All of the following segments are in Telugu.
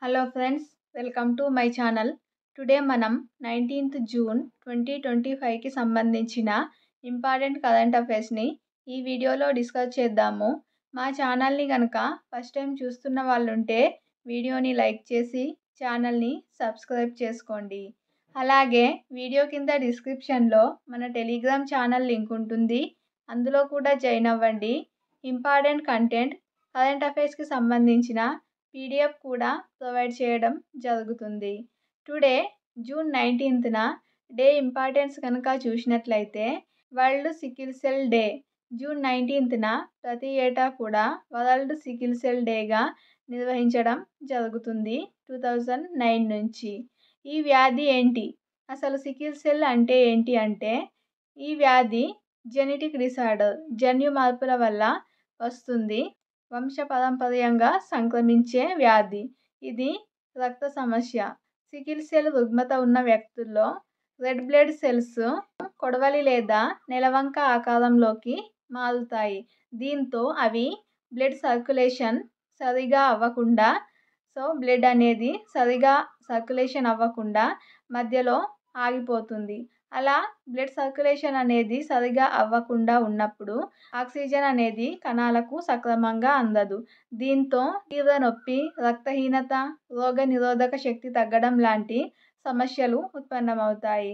Hello friends, welcome to my channel. Today మనం 19th జూన్ 2025కి సంబంధించిన ఇంపార్టెంట్ కరెంట్ అఫైర్స్ని ఈ వీడియోలో డిస్కస్ చేద్దాము. మా ఛానల్ని కనుక ఫస్ట్ టైం చూస్తున్న వాళ్ళు ఉంటే వీడియోని లైక్ చేసి ఛానల్ని సబ్స్క్రైబ్ చేసుకోండి. అలాగే వీడియో కింద డిస్క్రిప్షన్లో మన టెలిగ్రామ్ ఛానల్ లింక్ ఉంటుంది, అందులో కూడా జాయిన్ అవ్వండి. ఇంపార్టెంట్ కంటెంట్, కరెంట్ అఫైర్స్కి సంబంధించిన పీడిఎఫ్ కూడా ప్రొవైడ్ చేయడం జరుగుతుంది. టుడే జూన్ 19న డే ఇంపార్టెన్స్ కనుక చూసినట్లయితే world sickle cell day. June 19న ప్రతి ఏటా కూడా వరల్డ్ సికిల్ సెల్ డేగా నిర్వహించడం జరుగుతుంది 2009 నుంచి. ఈ వ్యాధి ఏంటి, అసలు సికిల్ సెల్ అంటే ఏంటి అంటే, ఈ వ్యాధి జెనెటిక్ డిసార్డర్, జన్యు మార్పుల వల్ల వస్తుంది, వంశపారంపర్యంగా సంక్రమించే వ్యాధి. ఇది రక్త సమస్య. సికిల్ సెల్ రుగ్మత ఉన్న వ్యక్తుల్లో రెడ్ బ్లడ్ సెల్స్ కొడవలి లేదా నెలవంక ఆకారంలోకి మారుతాయి. దీంతో అవి బ్లడ్ సర్క్యులేషన్ సరిగా అవ్వకుండా బ్లడ్ అనేది సరిగా సర్క్యులేషన్ అవ్వకుండా మధ్యలో ఆగిపోతుంది. అలా బ్లడ్ సర్క్యులేషన్ అనేది సరిగా అవ్వకుండా ఉన్నప్పుడు ఆక్సిజన్ అనేది కణాలకు సక్రమంగా అందదు. దీంతో తీవ్ర నొప్పి, రక్తహీనత, రోగ నిరోధక శక్తి తగ్గడం లాంటి సమస్యలు ఉత్పన్నమవుతాయి.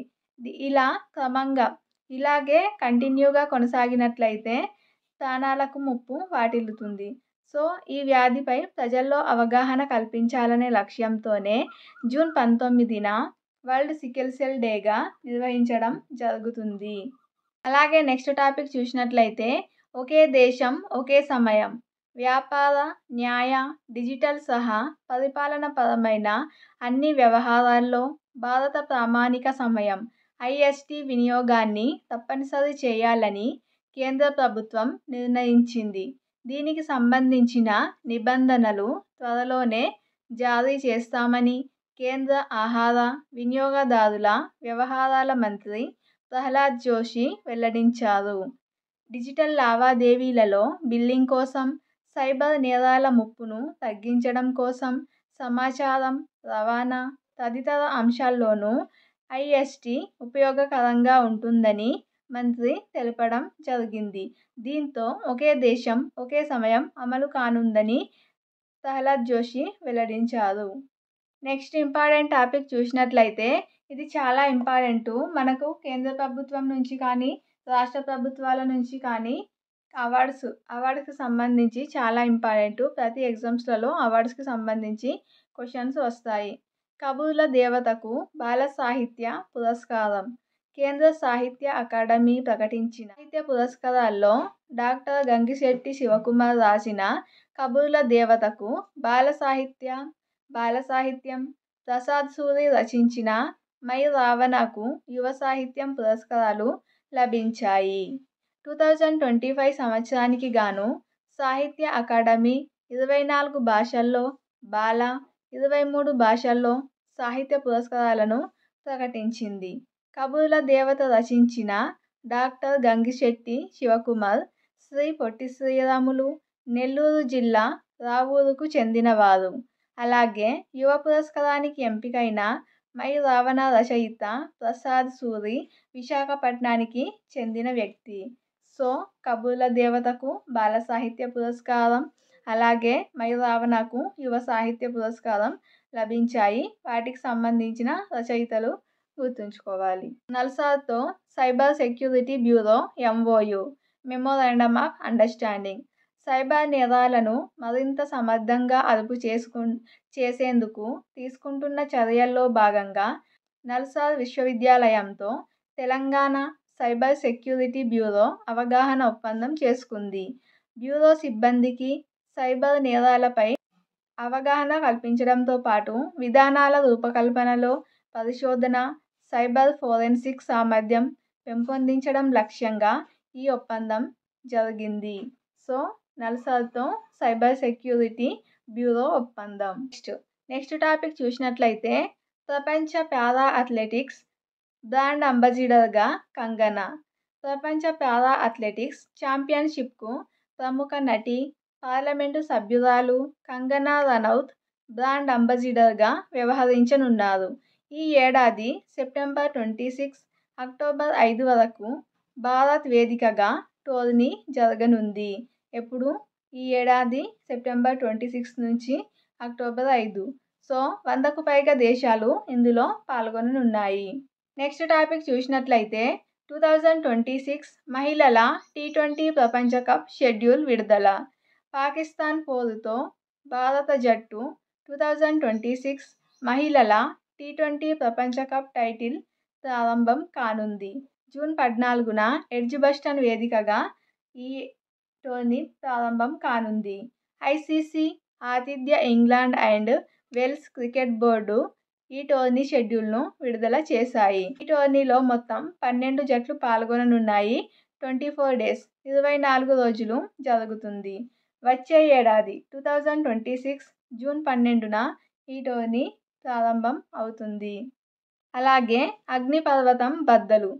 ఇలా క్రమంగా ఇలాగే కంటిన్యూగా కొనసాగినట్లయితే ప్రాణాలకు ముప్పు వాటిల్లుతుంది. ఈ వ్యాధిపై ప్రజల్లో అవగాహన కల్పించాలనే లక్ష్యంతోనే జూన్ 19న వరల్డ్ సికిల్ సెల్ డేగా నిర్వహించడం జరుగుతుంది. అలాగే నెక్స్ట్ టాపిక్ చూసినట్లయితే ఒకే దేశం ఒకే సమయం. వ్యాపార, న్యాయ, డిజిటల్ సహా పరిపాలనపరమైన అన్ని వ్యవహారాల్లో భారత ప్రామాణిక సమయం IST వినియోగాన్ని తప్పనిసరి చేయాలని కేంద్ర ప్రభుత్వం నిర్ణయించింది. దీనికి సంబంధించిన నిబంధనలు త్వరలోనే జారీ చేస్తామని కేంద్ర ఆహార, వినియోగదారుల వ్యవహారాల మంత్రి ప్రహ్లాద్ జోషి వెల్లడించారు. డిజిటల్ లావాదేవీలలో బిల్లింగ్ కోసం, సైబర్ నేరాల ముప్పును తగ్గించడం కోసం, సమాచారం రవాణా తదితర అంశాల్లోనూ IST ఉపయోగకరంగా ఉంటుందని మంత్రి తెలపడం జరిగింది. దీంతో ఒకే దేశం ఒకే సమయం అమలు కానుందని ప్రహ్లాద్ జోషి వెల్లడించారు. నెక్స్ట్ ఇంపార్టెంట్ టాపిక్ చూసినట్లయితే ఇది చాలా ఇంపార్టెంట్. మనకు కేంద్ర ప్రభుత్వం నుంచి కానీ రాష్ట్ర ప్రభుత్వాల నుంచి కానీ అవార్డ్స్కి సంబంధించి చాలా ఇంపార్టెంట్. ప్రతి ఎగ్జామ్స్లలో అవార్డ్స్కి సంబంధించి క్వశ్చన్స్ వస్తాయి. కబుర్ల దేవతకు బాల సాహిత్య పురస్కారం. కేంద్ర సాహిత్య అకాడమీ ప్రకటించిన సాహిత్య పురస్కారాల్లో డాక్టర్ గంగిశెట్టి శివకుమార్ రాసిన కబుర్ల దేవతకు బాల సాహిత్యం, ప్రసాద్ సూరి రచించిన మై రావణకు యువ సాహిత్యం పురస్కారాలు లభించాయి. 2025 సంవత్సరానికి గాను సాహిత్య అకాడమీ 24 భాషల్లో బాల, 23 భాషల్లో సాహిత్య పురస్కారాలను ప్రకటించింది. కబుర్ల దేవత రచించిన డాక్టర్ గంగిశెట్టి శివకుమార్ శ్రీ పొట్టి శ్రీరాములు, నెల్లూరు జిల్లా రావూరుకు చెందినవారు. అలాగే యువ పురస్కారానికి ఎంపికైన మై రావణ రచయిత ప్రసాద్ సూరి విశాఖపట్నానికి చెందిన వ్యక్తి. కబుర్ల దేవతకు బాల సాహిత్య పురస్కారం, అలాగే మై రావణకు యువ సాహిత్య పురస్కారం లభించాయి. వాటికి సంబంధించిన రచయితలు గుర్తుంచుకోవాలి. నల్సార్తో cyber security bureau MOU memorandum of understanding. Cyber నేరాలను మరింత సమర్థంగా అదుపు చేసేందుకు తీసుకుంటున్న చర్యల్లో భాగంగా నల్సార్ విశ్వవిద్యాలయంతో తెలంగాణ సైబర్ సెక్యూరిటీ బ్యూరో అవగాహన ఒప్పందం చేసుకుంది. బ్యూరో సిబ్బందికి సైబర్ నేరాలపై అవగాహన కల్పించడంతో పాటు విధానాల రూపకల్పనలో పరిశోధన, సైబర్ ఫోరెన్సిక్ సామర్థ్యం పెంపొందించడం లక్ష్యంగా ఈ ఒప్పందం జరిగింది. నల్సార్తో సైబర్ సెక్యూరిటీ బ్యూరో ఒప్పందం. నెక్స్ట్ టాపిక్ చూసినట్లయితే ప్రపంచ పారా అథ్లెటిక్స్ బ్రాండ్ అంబాసిడర్గా కంగనా. ప్రపంచ పారా అథ్లెటిక్స్ ఛాంపియన్షిప్కు ప్రముఖ నటి, పార్లమెంటు సభ్యురాలు కంగనా రనౌత్ బ్రాండ్ అంబాసిడర్గా వ్యవహరించనున్నారు. ఈ ఏడాది సెప్టెంబర్ 26, అక్టోబర్ 5 వరకు భారత్ వేదికగా టోర్నీ జరగనుంది. ఎప్పుడు? ఈ ఏడాది సెప్టెంబర్ 26 నుంచి అక్టోబర్ 5. సో 100కు పైగా దేశాలు ఇందులో పాల్గొననున్నాయి. నెక్స్ట్ టాపిక్ చూసినట్లయితే 2026 మహిళల టీ20 ప్రపంచ కప్ షెడ్యూల్ విడుదల. పాకిస్తాన్ పోరుతో భారత జట్టు 2026 మహిళల టీ20 ప్రపంచ కప్ టైటిల్ ప్రారంభం కానుంది. జూన్ 14న ఎడ్జ్బాస్టన్ వేదికగా ఈ టోర్నీ ప్రారంభం కానుంది. ఐసీసీ, ఆతిథ్య England and Wales cricket board ఈ టోర్నీ షెడ్యూల్ను విడుదల చేశాయి. ఈ టోర్నీలో మొత్తం 12 జట్లు పాల్గొననున్నాయి. 24 డేస్ 24 రోజులు జరుగుతుంది. వచ్చే ఏడాది 2026 జూన్ 12న ఈ టోర్నీ ప్రారంభం అవుతుంది. అలాగే అగ్నిపర్వతం బద్దలు.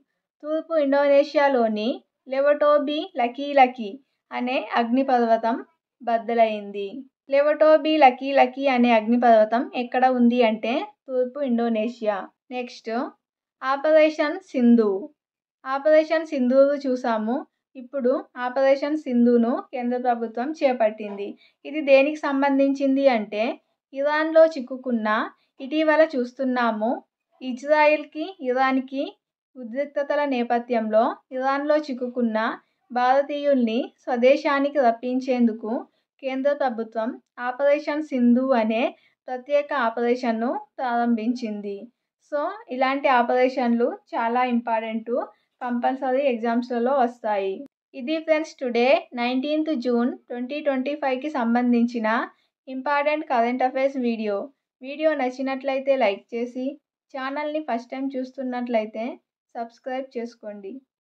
తూర్పు ఇండోనేషియాలోని లెవటోబి లకీ అనే అగ్నిపర్వతం బద్దలైంది. లెవటోబి లకీ అనే అగ్నిపర్వతం ఎక్కడ ఉంది అంటే తూర్పు Indonesia. Next operation Sindoor. Operation Sindoor చూసాము. ఇప్పుడు ఆపరేషన్ సింధూర్ను కేంద్ర ప్రభుత్వం చేపట్టింది. ఇది దేనికి సంబంధించింది అంటే ఇరాన్లో చిక్కుకున్న, ఇటీవల చూస్తున్నాము ఇజ్రాయెల్కి, ఇరాన్కి ఉద్రిక్తతల నేపథ్యంలో ఇరాన్లో చిక్కుకున్న భారతీయుల్ని స్వదేశానికి రప్పించేందుకు కేంద్ర ప్రభుత్వం ఆపరేషన్ సింధూర్ అనే ప్రత్యేక ఆపరేషన్ను ప్రారంభించింది. సో ఇలాంటి ఆపరేషన్లు చాలా ఇంపార్టెంటు, కంపల్సరీ ఎగ్జామ్స్లలో వస్తాయి. ఇది ఫ్రెండ్స్ టుడే 19th జూన్ 2025కి సంబంధించిన important current affairs video. Video నచ్చినట్లయితే లైక్ చేసి, ఛానల్ని ఫస్ట్ టైం చూస్తున్నట్లయితే సబ్స్క్రైబ్ చేసుకోండి.